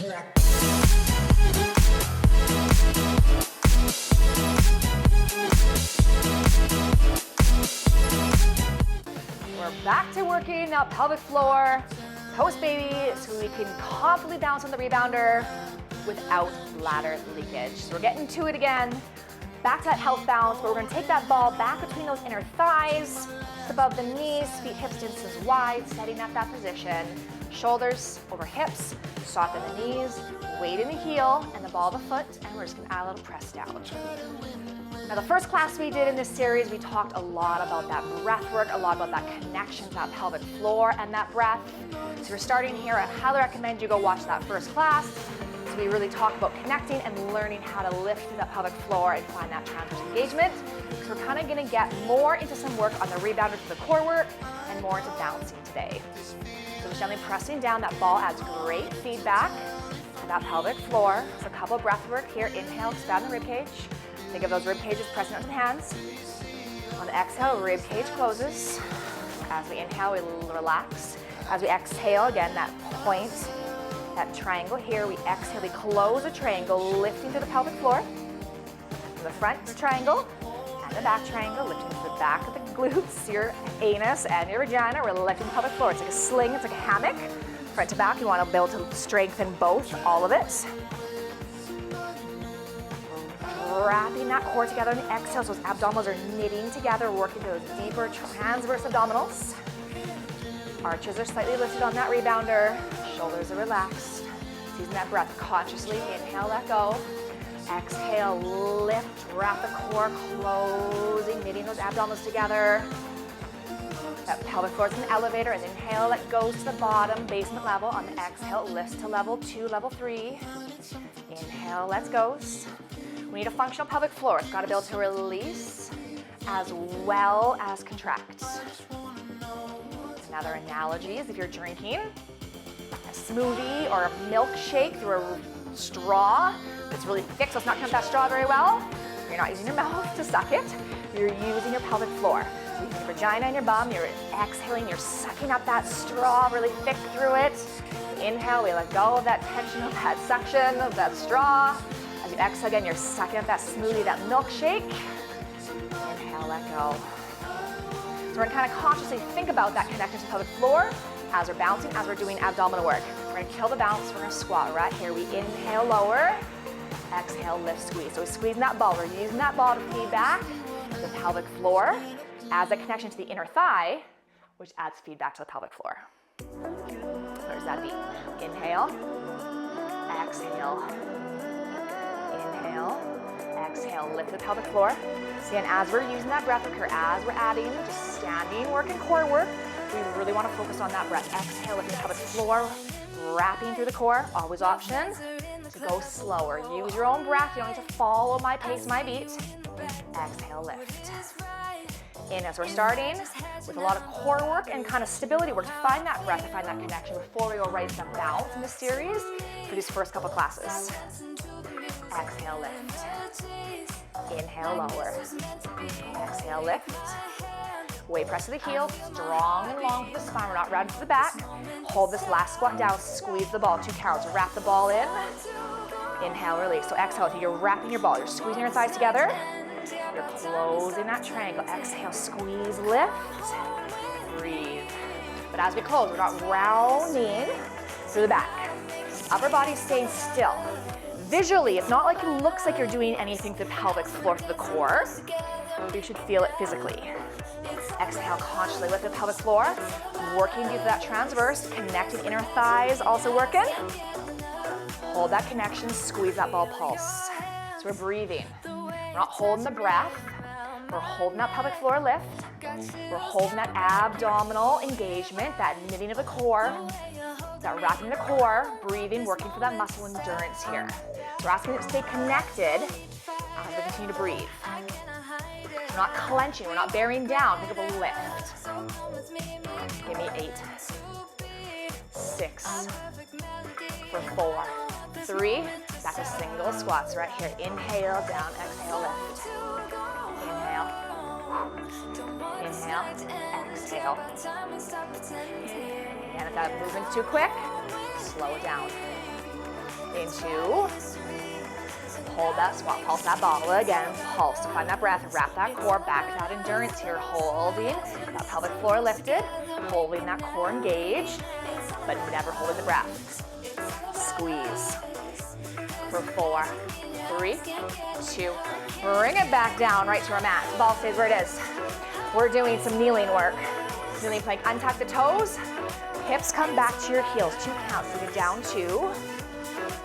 We're back to working that pelvic floor, post baby, so we can confidently bounce on the rebounder without bladder leakage. So we're getting to it again. Back to that health bounce, but we're gonna take that ball back between those inner thighs, just above the knees, feet hips distance wide, setting up that position. Shoulders over hips, soften the knees, weight in the heel and the ball of the foot, and we're just gonna add a little press down. Now the first class we did in this series, we talked a lot about that breath work, a lot about that connection to that pelvic floor and that breath. So we're starting here. I highly recommend you go watch that first class. So we really talk about connecting and learning how to lift through that pelvic floor and find that transverse engagement. So we're kind of gonna get more into some work on the rebounder for the core work and more into bouncing today. So just gently pressing down, that ball adds great feedback to that pelvic floor. So a couple of breath work here. Inhale, expand the rib cage. Think of those rib cages pressing onto the hands. On the exhale, rib cage closes. As we inhale, we relax. As we exhale, again, that point, that triangle here, we exhale, we close the triangle, lifting to the pelvic floor. From the front triangle and the back triangle, lifting to the back of the glutes, your anus and your vagina. We're lifting the pelvic floor. It's like a sling, it's like a hammock. Front to back, you want to be able to strengthen both, all of it. Wrapping that core together on the exhale, so those abdominals are knitting together, working those deeper transverse abdominals. Arches are slightly lifted on that rebounder. Shoulders are relaxed. Using that breath consciously. Inhale, let go. Exhale, lift, wrap the core, closing, knitting those abdominals together. That pelvic floor is an elevator. As inhale, it goes to the bottom, basement level. On the exhale, it lifts to level 2, level 3. Inhale, let's go. We need a functional pelvic floor. It's got to be able to release as well as contract. Another analogy is if you're drinking a smoothie or a milkshake through a straw that's really thick, so it's not coming out that straw very well. You're not using your mouth to suck it. You're using your pelvic floor. So using your vagina and your bum, you're exhaling, you're sucking up that straw really thick through it. Inhale, we let go of that tension of that suction of that straw. As you exhale again, you're sucking up that smoothie, that milkshake. Inhale, let go. So we're gonna kind of consciously think about that connection to the pelvic floor as we're bouncing, as we're doing abdominal work. We're gonna kill the bounce, we're gonna squat right here. We inhale, lower, exhale, lift, squeeze. So we're squeezing that ball, we're using that ball to feed back the pelvic floor, adds a connection to the inner thigh, which adds feedback to the pelvic floor. Where's that beat? Inhale, exhale. Inhale, exhale, lift the pelvic floor. So again, as we're using that breath work here, as we're adding, just standing work and core work, we really want to focus on that breath. Exhale, lifting the pelvic floor, wrapping through the core. Always option to go slower. Use your own breath. You don't need to follow my pace, my beat. Exhale, lift. Inhale, so we're starting with a lot of core work and kind of stability work to find that breath, to find that connection before we go right into bounce in this series for these first couple classes. Exhale, lift. Inhale, lower. Exhale, lift. Weight press to the heel, strong and long for the spine. We're not rounding to the back. Hold this last squat down, squeeze the ball, 2 counts. Wrap the ball in. Inhale, release. So exhale, you're wrapping your ball. You're squeezing your thighs together. You're closing that triangle. Exhale, squeeze, lift, breathe. But as we close, we're not rounding through the back. Upper body staying still. Visually, it's not like it looks like you're doing anything to the pelvic floor, to the core. You should feel it physically. Exhale, consciously lift the pelvic floor, working through that transverse, connecting inner thighs, also working. Hold that connection, squeeze that ball pulse. So we're breathing. We're not holding the breath. We're holding that pelvic floor lift. We're holding that abdominal engagement, that knitting of the core, that wrapping the core, breathing, working for that muscle endurance here. So we're asking it to stay connected as we continue to breathe. We're not clenching, we're not bearing down. Think of a lift. Give me 8, 6, for 4, 3, back to single squats right here. Inhale, down, exhale, lift. Inhale. Inhale, exhale. And if that movement's too quick, slow it down. into, hold that squat, pulse that ball again, pulse to find that breath, wrap that core, back to that endurance here, holding that pelvic floor lifted, holding that core engaged, but never holding the breath. Squeeze for 4, 3, 2, bring it back down right to our mat. Ball stays where it is. We're doing some kneeling work. Kneeling plank, untuck the toes, hips come back to your heels, 2 counts, so get down 2.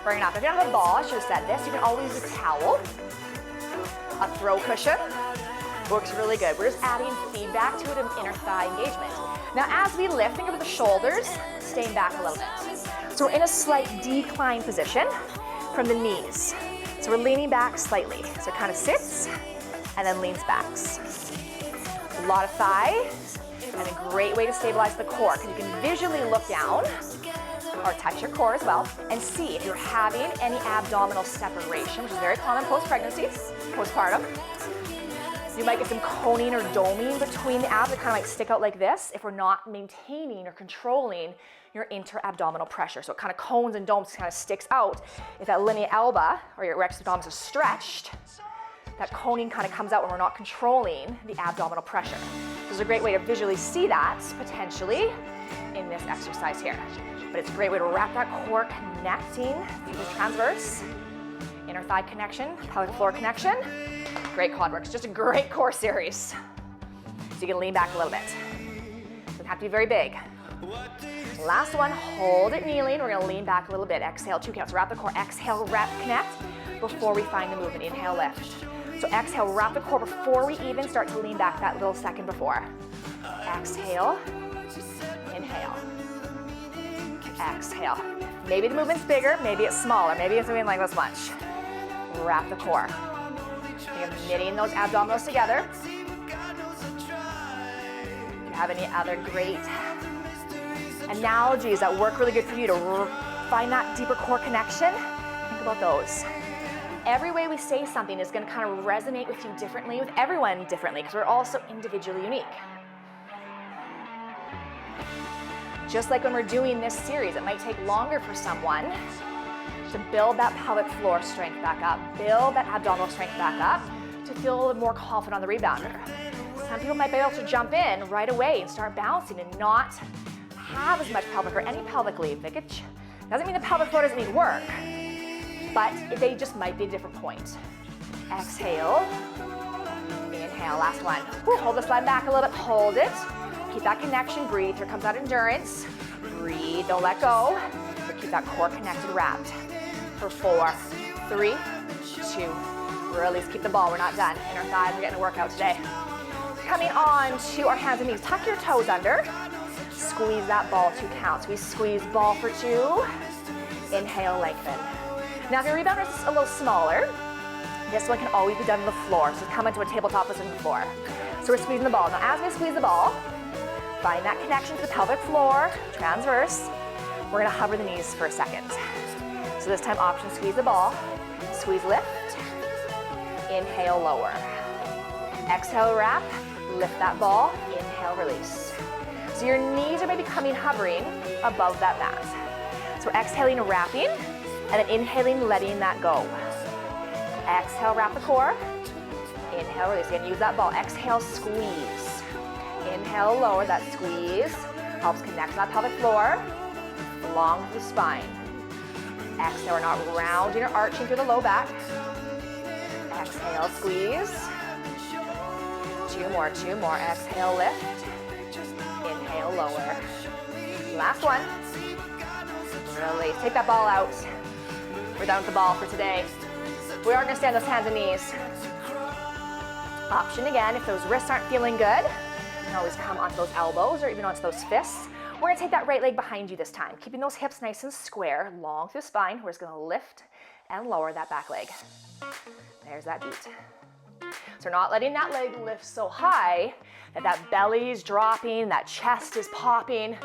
Bring it up. If you don't have a ball, I should have said this, you can always use a towel, a throw cushion, works really good. We're just adding feedback to it and inner thigh engagement. Now as we lift, think of the shoulders, staying back a little bit. So we're in a slight decline position from the knees. So we're leaning back slightly. So it kind of sits and then leans back. A lot of thigh and a great way to stabilize the core because you can visually look down or touch your core as well and see if you're having any abdominal separation, which is very common post-pregnancy, postpartum. You might get some coning or doming between the abs that kind of like stick out like this if we're not maintaining or controlling your inter-abdominal pressure. So it kind of cones and domes, kind of sticks out. If that linea alba or your rectus abdominis is stretched, that coning kind of comes out when we're not controlling the abdominal pressure. This is a great way to visually see that potentially in this exercise here. But it's a great way to wrap that core, connecting through the transverse, inner thigh connection, pelvic floor connection. Great quad work. It's just a great core series. So you can lean back a little bit. Doesn't have to be very big. Last one, hold it kneeling. We're gonna lean back a little bit. Exhale, 2 counts. Wrap the core. Exhale, wrap, connect before we find the movement. Inhale, lift. So exhale, wrap the core before we even start to lean back that little second before. Exhale, inhale. Exhale. Maybe the movement's bigger, maybe it's smaller, maybe it's moving like this much. Wrap the core. You're knitting those abdominals together. If you have any other great analogies that work really good for you to find that deeper core connection, think about those. Every way we say something is going to kind of resonate with you differently, with everyone differently, because we're all so individually unique. Just like when we're doing this series, it might take longer for someone to build that pelvic floor strength back up, build that abdominal strength back up to feel more confident on the rebounder. Some people might be able to jump in right away and start bouncing and not have as much pelvic or any pelvic leakage. Doesn't mean the pelvic floor doesn't need work, but they just might be a different point. Exhale, inhale, last one. Woo, hold the slide back a little bit, hold it. Keep that connection, breathe, here comes that endurance. Breathe, don't let go. But keep that core connected, wrapped. For 4, 3, 2, release, keep the ball, we're not done. Inner thighs, we're getting a workout today. Coming on to our hands and knees, tuck your toes under. Squeeze that ball, 2 counts. We squeeze ball for 2. Inhale, lengthen. Now if your rebounder is a little smaller, this one can always be done on the floor. So come into a tabletop position on the floor. So we're squeezing the ball. Now as we squeeze the ball, find that connection to the pelvic floor, transverse. We're gonna hover the knees for a second. So this time option, squeeze the ball, squeeze, lift, inhale, lower. Exhale, wrap, lift that ball, inhale, release. So your knees are maybe hovering above that mat. So we're exhaling, wrapping, and then inhaling, letting that go. Exhale, wrap the core, inhale, release. Again, use that ball, exhale, squeeze. Inhale, lower, that squeeze helps connect to that pelvic floor, along the spine. Exhale, we're not rounding or arching through the low back. Exhale, squeeze. 2 more, 2 more. Exhale, lift. Inhale, lower. Last one. Release, take that ball out. We're done with the ball for today. We are gonna stand those hands and knees. Option again, if those wrists aren't feeling good, you can always come onto those elbows or even onto those fists. We're gonna take that right leg behind you this time, keeping those hips nice and square, long through the spine. We're just gonna lift and lower that back leg. There's that beat. So we're not letting that leg lift so high that that belly is dropping, that chest is popping,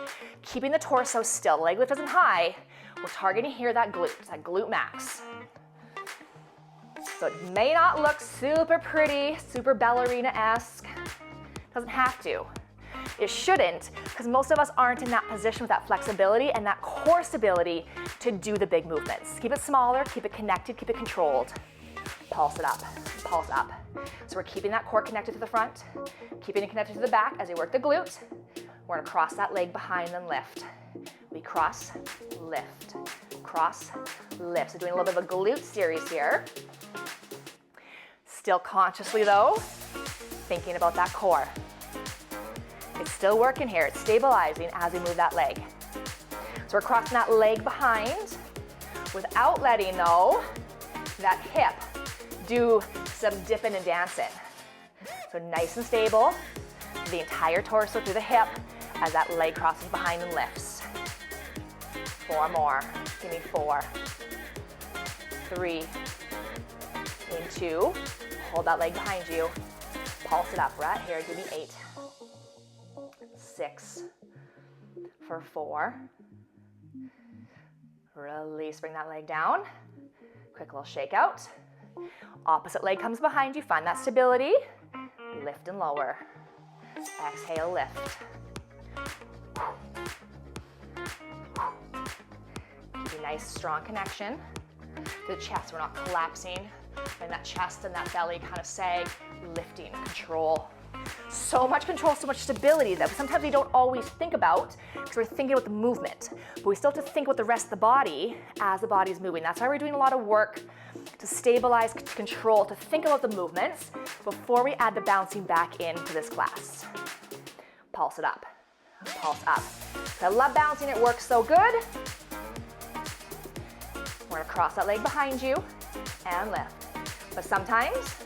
keeping the torso still. The leg lift isn't high. We're targeting here that glute max. So it may not look super pretty, super ballerina-esque. Doesn't have to. It shouldn't, because most of us aren't in that position with that flexibility and that core stability to do the big movements. Keep it smaller, keep it connected, keep it controlled. Pulse it up, pulse up. So we're keeping that core connected to the front, keeping it connected to the back as we work the glute. We're gonna cross that leg behind and lift. We cross, lift, cross, lift. So doing a little bit of a glute series here. Still consciously though, thinking about that core. It's still working here, it's stabilizing as we move that leg. So we're crossing that leg behind without letting though, that hip do some dipping and dancing. So nice and stable, the entire torso through the hip as that leg crosses behind and lifts. 4 more, give me 4, 3, in 2, hold that leg behind you, pulse it up, right here, give me 8, 6, for 4, release, bring that leg down, quick little shake out, opposite leg comes behind you, find that stability, lift and lower, exhale, lift. Keep a nice strong connection to the chest, we're not collapsing, and that chest and that belly kind of sag, lifting, control. So much control, so much stability that sometimes we don't always think about because we're thinking about the movement, but we still have to think about the rest of the body as the body is moving. That's why we're doing a lot of work to stabilize, to control, to think about the movements before we add the bouncing back into this class. Pulse it up, pulse up. So I love bouncing, it works so good. We're gonna cross that leg behind you and lift. But sometimes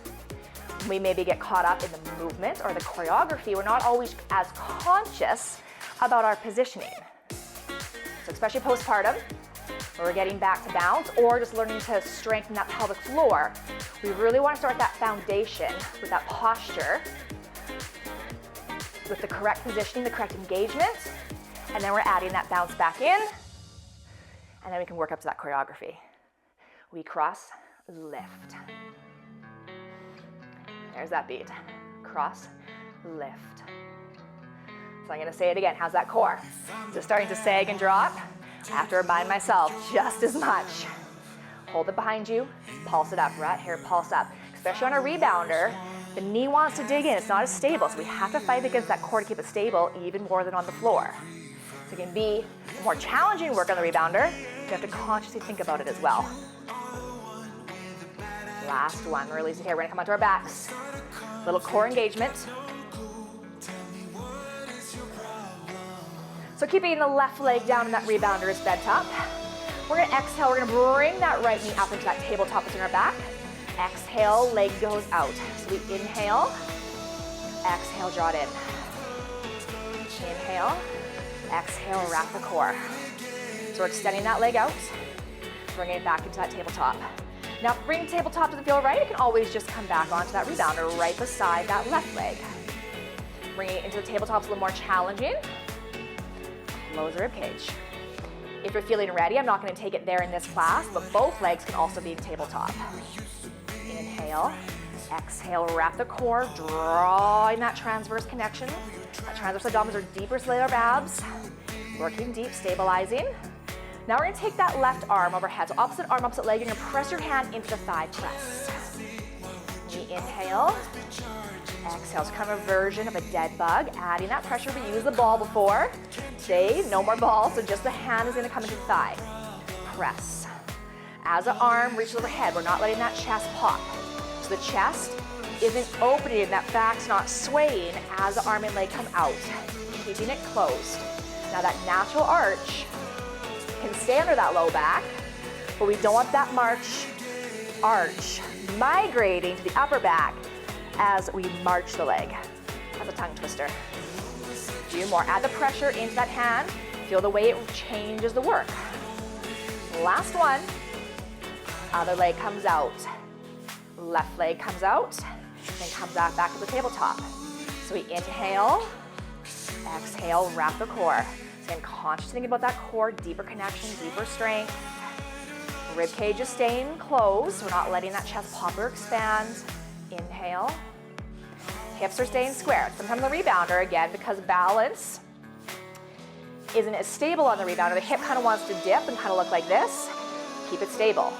we maybe get caught up in the movement or the choreography. We're not always as conscious about our positioning. So especially postpartum, where we're getting back to bounce or just learning to strengthen that pelvic floor, we really want to start that foundation with that posture, with the correct positioning, the correct engagement, and then we're adding that bounce back in, and then we can work up to that choreography. We cross, lift. There's that beat. Cross, lift. So I'm gonna say it again. How's that core? Is it starting to sag and drop? I have to remind myself just as much. Hold it behind you, pulse it up, right here, pulse up. Especially on a rebounder, the knee wants to dig in, it's not as stable, so we have to fight against that core to keep it stable even more than on the floor. So it can be more challenging work on the rebounder, you have to consciously think about it as well. Last one, release it here, we're gonna come onto our backs. Little core engagement. So keeping the left leg down in that rebounder is bent up. We're gonna exhale, we're gonna bring that right knee up into that tabletop that's in our back. Exhale, leg goes out. So we inhale, exhale, draw it in. Inhale, exhale, wrap the core. So we're extending that leg out, bringing it back into that tabletop. Now, if bringing tabletop doesn't feel right, you can always just come back onto that rebounder right beside that left leg. Bringing it into the tabletop is a little more challenging. Close the rib cage. If you're feeling ready, I'm not going to take it there in this class, but both legs can also be tabletop. Inhale, exhale, wrap the core, drawing that transverse connection. That transverse abdominals are deeper, so they are abs. Working deep, stabilizing. Now we're going to take that left arm overhead. So opposite arm, opposite leg, you're going to press your hand into the thigh press. We inhale, exhale. It's kind of a version of a dead bug, adding that pressure. We used the ball before. Today, no more ball, so just the hand is going to come into the thigh. Press. As the arm reaches overhead, we're not letting that chest pop. So the chest isn't opening, that back's not swaying as the arm and leg come out. Keeping it closed. Now that natural arch can stay under that low back, but we don't want that arch migrating to the upper back as we march the leg. That's a tongue twister. A few more. Add the pressure into that hand. Feel the way it changes the work. Last one. Other leg comes out. Left leg comes out, then comes back to the tabletop. So we inhale, exhale, wrap the core. So again, conscious thinking about that core, deeper connection, deeper strength. Rib cage is staying closed. We're not letting that chest pop or expand. Inhale. hips are staying square. Sometimes the rebounder, again, because balance isn't as stable on the rebounder, the hip kind of wants to dip and kind of look like this. Keep it stable.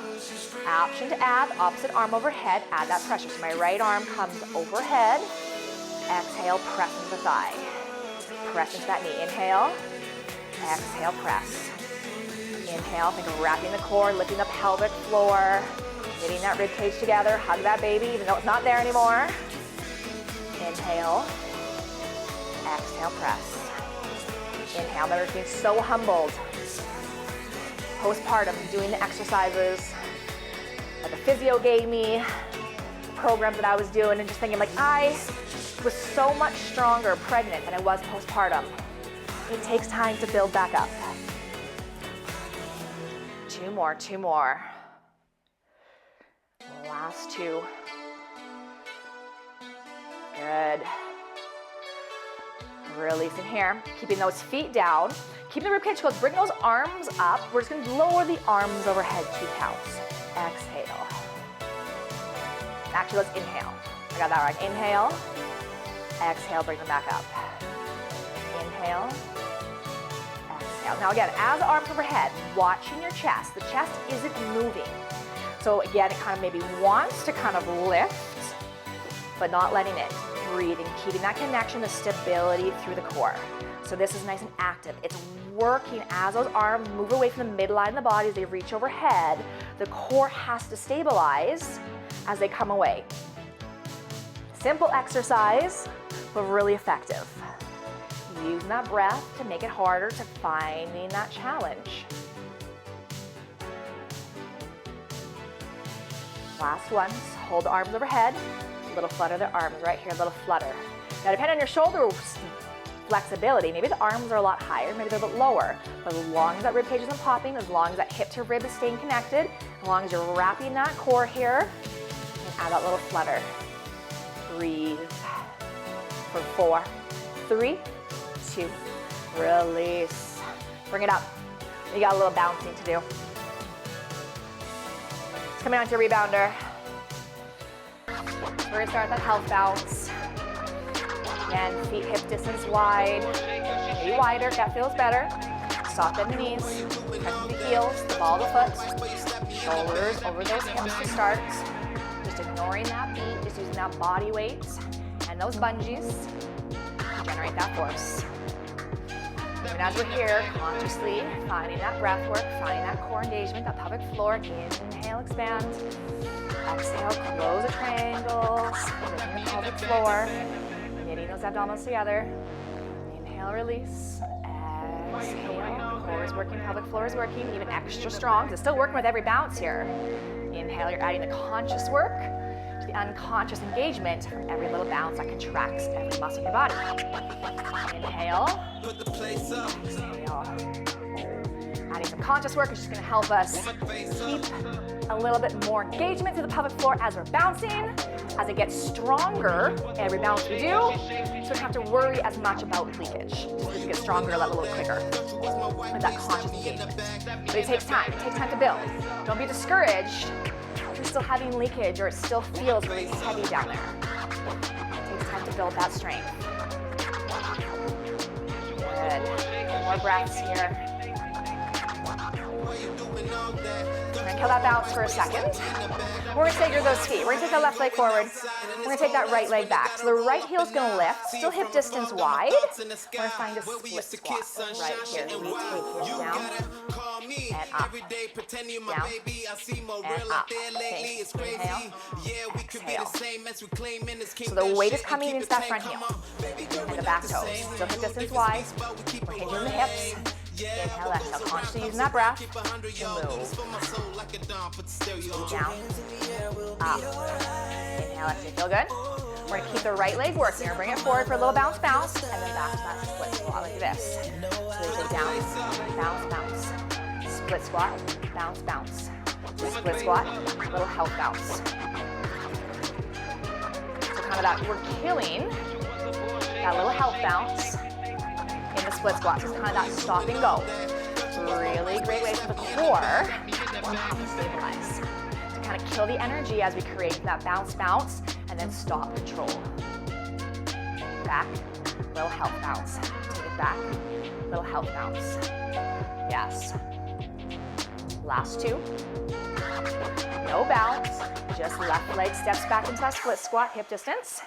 Option to add, opposite arm overhead, add that pressure. So my right arm comes overhead. Exhale, press into the thigh. Press into that knee. Inhale, exhale, press. Inhale, think of wrapping the core, lifting the pelvic floor, knitting that rib cage together, hug that baby, even though it's not there anymore. Inhale, exhale, press. Inhale, remember being so humbled. Postpartum, doing the exercises that the physio gave me, the programs that I was doing, and just thinking like, I was so much stronger pregnant than I was postpartum. It takes time to build back up. Two more. Last two. Good. Releasing here, keeping those feet down, keeping the ribcage closed, bring those arms up. We're just gonna lower the arms overhead 2 counts. Exhale. Actually, let's inhale. I got that right. Inhale, exhale, bring them back up. Inhale, exhale. Now again, as arms overhead, watching your chest. The chest isn't moving. So again, it kind of maybe wants to kind of lift, but not letting it. Breathing, keeping that connection, the stability through the core. So this is nice and active. It's working as those arms move away from the midline of the body as they reach overhead. The core has to stabilize as they come away. Simple exercise, but really effective. Using that breath to make it harder to finding that challenge. Last one, hold the arms overhead. Little flutter the arms right here, little flutter. Now depending on your shoulder flexibility, maybe the arms are a lot higher, maybe they're a bit lower, but as long as that rib cage isn't popping, as long as that hip to rib is staying connected, as long as you're wrapping that core here, and add that little flutter. Breathe for 4, 3, 2, release. Bring it up. You got a little bouncing to do. It's coming onto your rebounder. We're gonna start that health bounce. Again, feet hip distance wide, maybe wider if that feels better. Soft bend the knees, press the heels, the ball of the foot, shoulders over those hips to start. Just ignoring that beat, just using that body weight and those bungees to generate that force. And as we're here, consciously finding that breath work, finding that core engagement, that pelvic floor. Inhale, expand. Exhale, close the triangles, lifting the pelvic floor, knitting those abdominals together. Inhale, release. Exhale, core is working, pelvic floor is working, even extra strong. It's still working with every bounce here. Inhale, you're adding the conscious work to the unconscious engagement from every little bounce that contracts every muscle in your body. Inhale. Exhale. Adding some conscious work is just going to help us keep a little bit more engagement to the pelvic floor as we're bouncing. As it gets stronger, every bounce we do, so we don't have to worry as much about leakage. Just as it gets stronger, a little quicker with that conscious engagement. But it takes time. It takes time to build. Don't be discouraged if you're still having leakage or it still feels really heavy down there. It takes time to build that strength. Good. More breaths here. We're gonna kill that bounce for a second. We're gonna stagger those feet. We're gonna take that left leg forward. We're gonna take that right leg back. So the right heel's gonna lift, still hip distance wide. We're gonna find a split squat right here. We take it down and up, down and up. Thanks. Inhale, exhale. So the weight is coming into that front heel and the back toes. Still hip distance wide. We're hinging the hips. Inhale, exhale, consciously using that breath to move. Down, up. Inhale, exhale, feel good? We're gonna keep the right leg working. We're gonna bring it forward for a little bounce, bounce, and then back to that split squat like this. So we take down, bounce, bounce. Split squat, bounce, bounce. Split squat, little health bounce. So kind of that, we're killing that little health bounce in the split squat. So it's kind of that stop and go. Really great way for the core to stabilize. To kind of kill the energy as we create that bounce, bounce, and then stop, control. it back, little health bounce. Take it back, little health bounce. Yes. Last two. No bounce, just left leg steps back into that split squat, hip distance.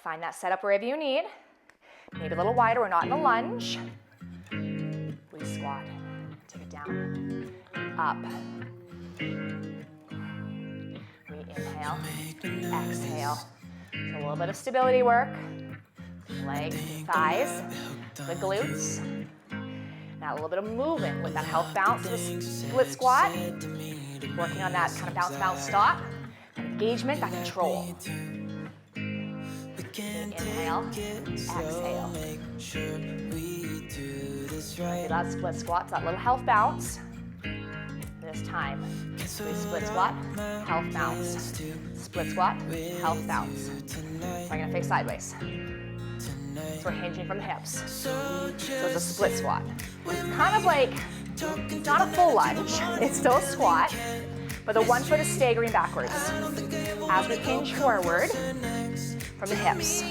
Find that setup wherever you need. Maybe a little wider, we're not in a lunge. We squat, take it down, up. We inhale, exhale. So a little bit of stability work. Legs, thighs, the glutes. Now a little bit of movement with that health bounce, the split squat. Working on that kind of bounce, bounce, stop. Engagement, that control. Inhale, exhale. Do that split squat, that little health bounce. This time, split squat, health bounce. Split squat, health bounce. We're gonna face sideways. So we're hinging from the hips. So it's a split squat. Kind of like, not a full lunge, it's still a squat, but the one foot is staggering backwards. As we hinge forward from the hips.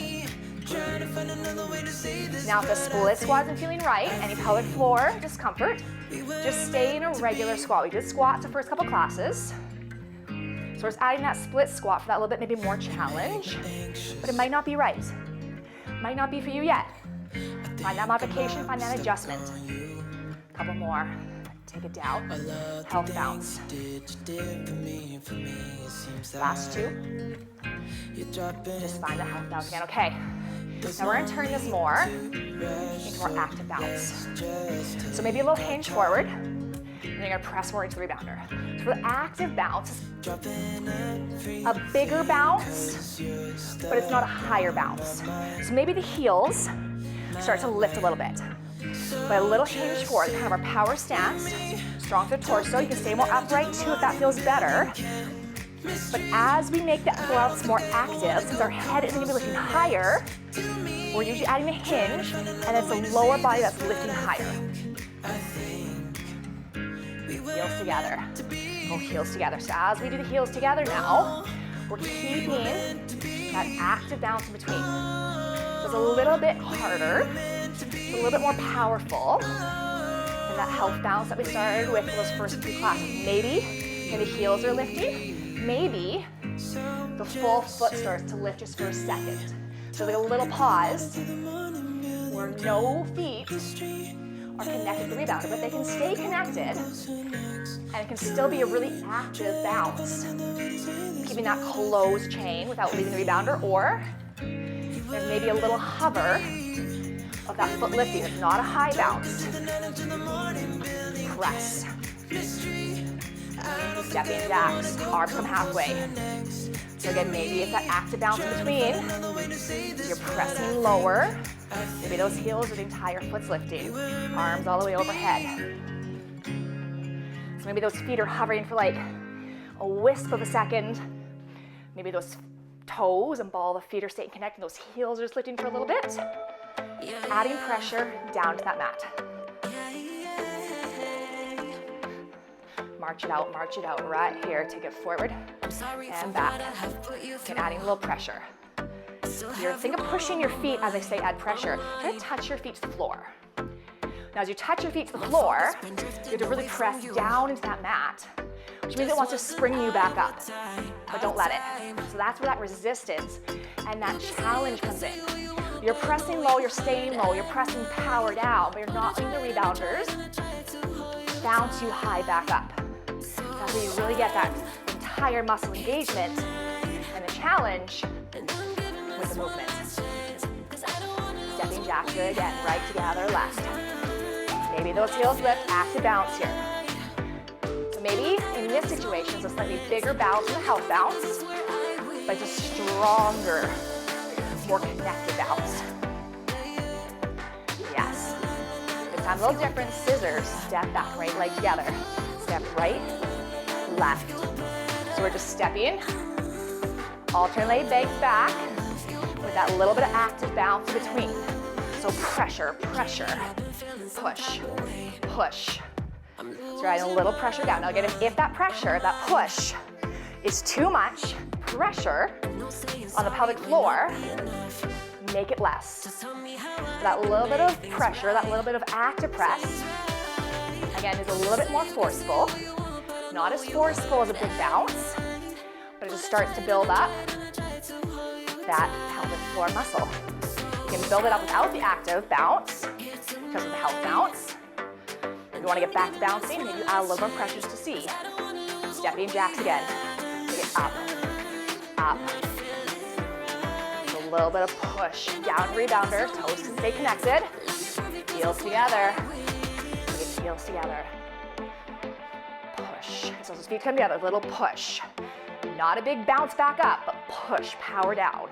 Now if the split squat isn't feeling right, any pelvic floor discomfort, just stay in a regular squat. We did squats the first couple classes. So we're just adding that split squat for that little bit, maybe more challenge, but it might not be right. Might not be for you yet. Find that modification, find that adjustment. Couple more. Take it down. Health bounce. Last two. Just find the health bounce again. Okay. Now we're going to turn this more into more active bounce. So maybe a little hinge forward. And you're going to press more into the rebounder. So for the active bounce, a bigger bounce, but it's not a higher bounce. So maybe the heels start to lift a little bit. But a little hinge forward, kind of our power stance. Strong through the torso. You can stay more upright too if that feels better. But as we make that bounce more active, since our head isn't going to be lifting higher, we're usually adding a hinge, and it's the lower body that's lifting higher. Heels together. Go heels together. So as we do the heels together now, we're keeping that active bounce in between. So it's a little bit harder. It's a little bit more powerful than that health bounce that we started with in those first few classes. Maybe when the heels are lifting, maybe the full foot starts to lift just for a second. So like a little pause where no feet are connected to the rebounder, but they can stay connected and it can still be a really active bounce. Keeping that closed chain without leaving the rebounder, or there's maybe a little hover of that foot lifting. It's not a high bounce. Press. Stepping jacks, arms come halfway. So again, maybe it's that active bounce in between. You're pressing lower. Maybe those heels or the entire foot's lifting. Arms all the way overhead. So maybe those feet are hovering for like a wisp of a second. Maybe those toes and ball of the feet are staying connected. Those heels are just lifting for a little bit. Adding pressure down to that mat. March it out right here. Take it forward and back. And adding a little pressure. Think of pushing your feet as I say add pressure. Try to touch your feet to the floor. Now as you touch your feet to the floor, you have to really press down into that mat, which means it wants to spring you back up, but don't let it. So that's where that resistance and that challenge comes in. You're pressing low, you're staying low, you're pressing power down, but you're not letting the rebounders bounce you high back up. That's where you really get that entire muscle engagement and the challenge with the movement. Stepping jacks here again, right together, left. Maybe those heels lift, active bounce here. So maybe in this situation, it's a slightly bigger bounce than a health bounce, but it's a stronger, more connected bounce. Yes. This time a little different. Scissors, step back, right leg together. Step right, left. So we're just stepping, alternate legs back with that little bit of active bounce in between. So pressure, pressure, push, push. So you're adding a little pressure down. Now again, if that pressure, that push is too much pressure on the pelvic floor, make it less. That little bit of pressure, that little bit of active press, again, is a little bit more forceful. Not as forceful as a big bounce, but it just starts to build up that pelvic floor muscle. You can build it up without the active bounce because of the health bounce. If you want to get back to bouncing, maybe add a little more pressure to C. Stepping jacks again. Get up, up. A little bit of push. Down rebounder, toes can stay connected. Heels together. Heels together. Push. So those feet come together, a little push. Not a big bounce back up, but push, power down.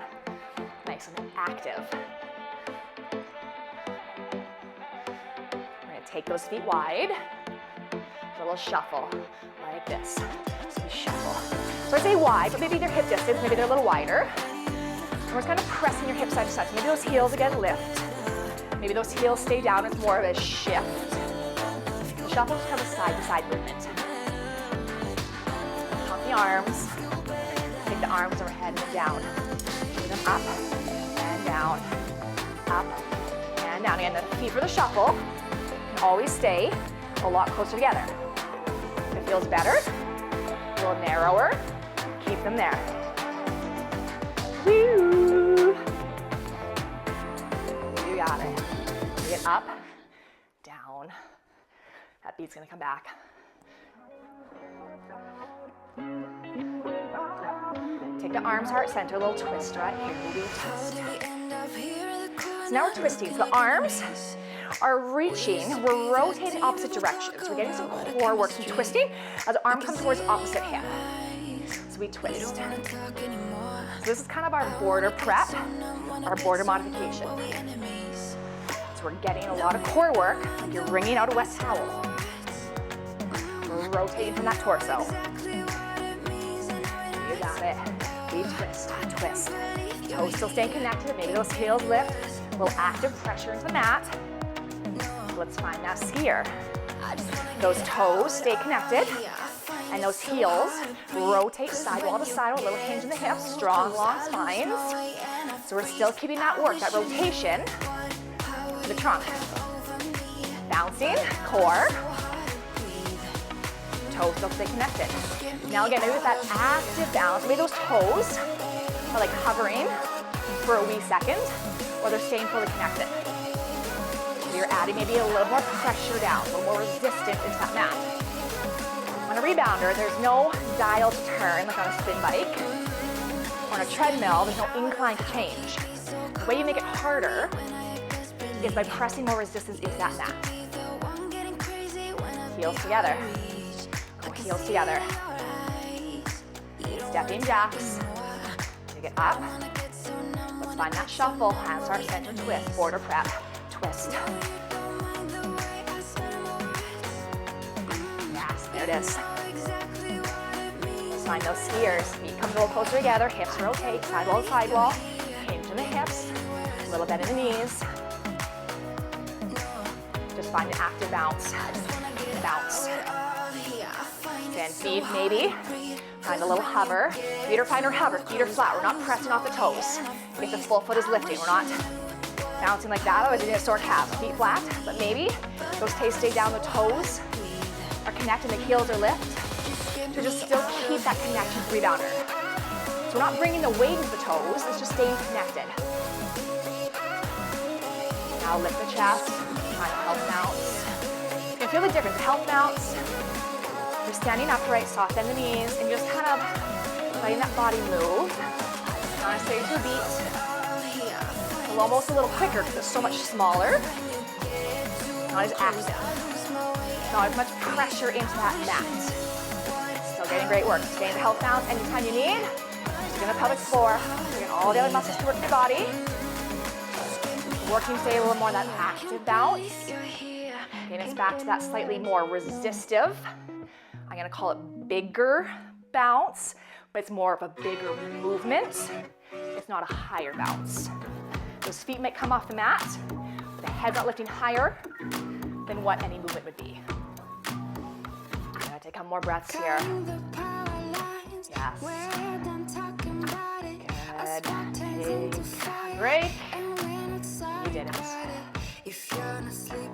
Nice and active. We're gonna take those feet wide. A little shuffle, like this. So we shuffle. So I say wide, but maybe they're hip distance, maybe they're a little wider. And we're just kind of pressing your hips side to side. So maybe those heels again lift. Maybe those heels stay down, it's more of a shift. The shuffle is kind of a side to side movement. Pump the arms. Take the arms overhead and down. Bring them up and down. Up and down. Again, the feet for the shuffle can always stay a lot closer together. If it feels better, a little narrower, keep them there. Woo! You got it. Get up, down. That beat's gonna come back. Take the arms heart center, a little twist right here. Twist. So now we're twisting. So the arms are reaching, we're rotating opposite directions. We're getting some core work, some twisting as the arm comes towards opposite hip. So we twist. So this is kind of our border prep, our border modification. So we're getting a lot of core work, like you're wringing out a wet towel. We're rotating from that torso. You got it. We twist, twist. Toes still staying connected, maybe those heels lift. A little active pressure into the mat. Let's find that skier. Those toes stay connected, and those heels rotate sidewall to sidewall, a little hinge in the hips, strong, long spines. So we're still keeping that work, that rotation to the trunk. Bouncing, core. Toes still stay connected. Now again, maybe with that active bounce, maybe those toes are like hovering for a wee second, or they're staying fully connected. You're adding maybe a little more pressure down, a little more resistance into that mat. On a rebounder, there's no dial to turn, like on a spin bike. On a treadmill, there's no incline to change. The way you make it harder is by pressing more resistance into that mat. Heels together. Go heels together. Stepping jacks. Take it up. Let's find that shuffle. Hands heart center twist, border prep. Twist. Yes, there it is. Let's find those skiers. Feet come a little closer together, hips rotate, sidewall to sidewall. Hinge in the hips, a little bend in the knees. Just find an active bounce. Bounce. Stand feet, maybe. Find a little hover. Feet are fine or hover. Feet are flat. We're not pressing off the toes. If the full foot is lifting, we're not bouncing like that, otherwise you're gonna sore calves. Feet flat, but maybe those toes stay down, the toes are connected, the heels are lift. So just still keep that connection to rebounder. So we're not bringing the weight into the toes, it's just staying connected. Now lift the chest, find a health bounce. You can feel the difference, health bounce. You're standing upright, soft bend the knees, and you're just kind of letting that body move. Kind of stay to a beat. Almost a little quicker because it's so much smaller. Not as active. Not as much pressure into that mat. Still getting great work. Stay in the health bounce anytime you need. Just in the pelvic floor. Bringing all the other muscles to work in your body. Working today a little more on that active bounce. Getting us back to that slightly more resistive. I'm going to call it bigger bounce, but it's more of a bigger movement. It's not a higher bounce. Those feet might come off the mat, but the head's not lifting higher than what any movement would be. I'm gonna take a couple more breaths here. Yes. Good. Take a break. minutes. If you're not sleeping